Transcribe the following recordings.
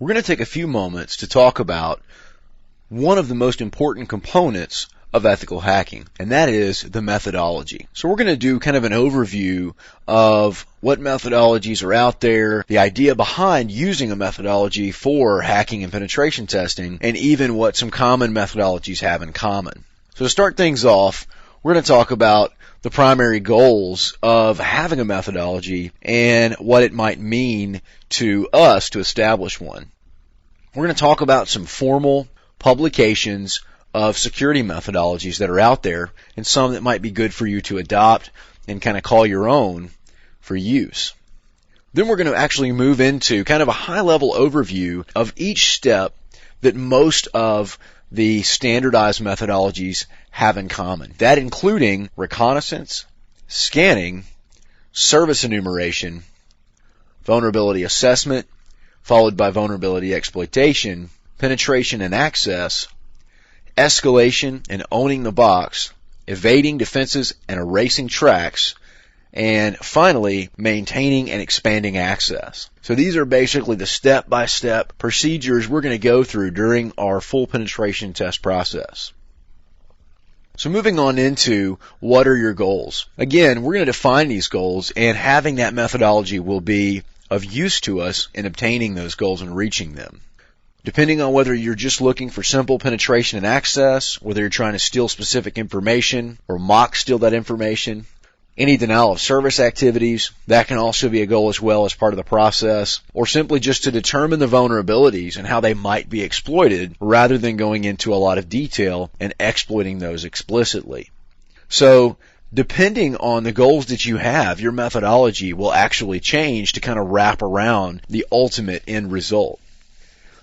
we're going to take a few moments to talk about one of the most important components of ethical hacking, and that is the methodology. So we're going to do kind of an overview of what methodologies are out there, the idea behind using a methodology for hacking and penetration testing, and even what some common methodologies have in common. So to start things off, we're going to talk about the primary goals of having a methodology and what it might mean to us to establish one. We're going to talk about some formal publications of security methodologies that are out there and some that might be good for you to adopt and kind of call your own for use. Then we're going to actually move into kind of a high-level overview of each step that most of the standardized methodologies have in common. That including reconnaissance, scanning, service enumeration, vulnerability assessment, followed by vulnerability exploitation, penetration and access, escalation and owning the box, evading defenses and erasing tracks, and finally, maintaining and expanding access. So these are basically the step-by-step procedures we're going to go through during our full penetration test process. So moving on into what are your goals? Again, we're going to define these goals, and having that methodology will be of use to us in obtaining those goals and reaching them. Depending on whether you're just looking for simple penetration and access, whether you're trying to steal specific information or mock steal that information, any denial of service activities, that can also be a goal as well as part of the process, or simply just to determine the vulnerabilities and how they might be exploited rather than going into a lot of detail and exploiting those explicitly. So, depending on the goals that you have, your methodology will actually change to kind of wrap around the ultimate end result.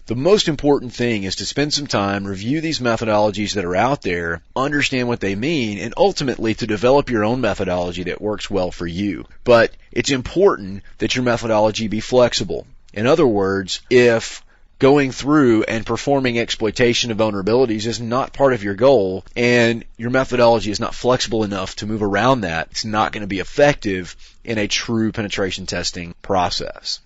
The most important thing is to spend some time, review these methodologies that are out there, understand what they mean, and ultimately to develop your own methodology that works well for you. But it's important that your methodology be flexible. In other words, if going through and performing exploitation of vulnerabilities is not part of your goal, and your methodology is not flexible enough to move around that, it's not going to be effective in a true penetration testing process.